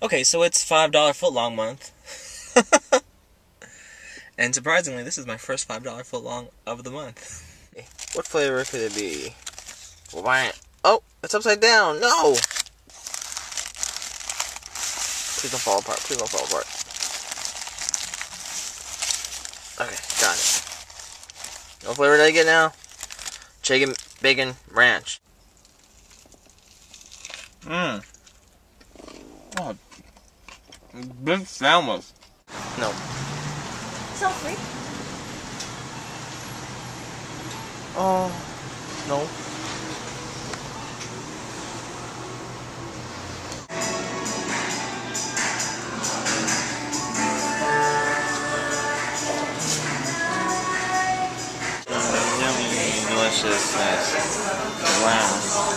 Okay, so it's $5 footlong month. And surprisingly, this is my first $5 footlong of the month. What flavor could it be? Oh, it's upside down. No! Please don't fall apart. Please don't fall apart. Okay, got it. What flavor did I get now? Chicken, bacon, ranch. Oh, big sandwich. No. It's all free. Oh, no. Yummy, deliciousness. Wow.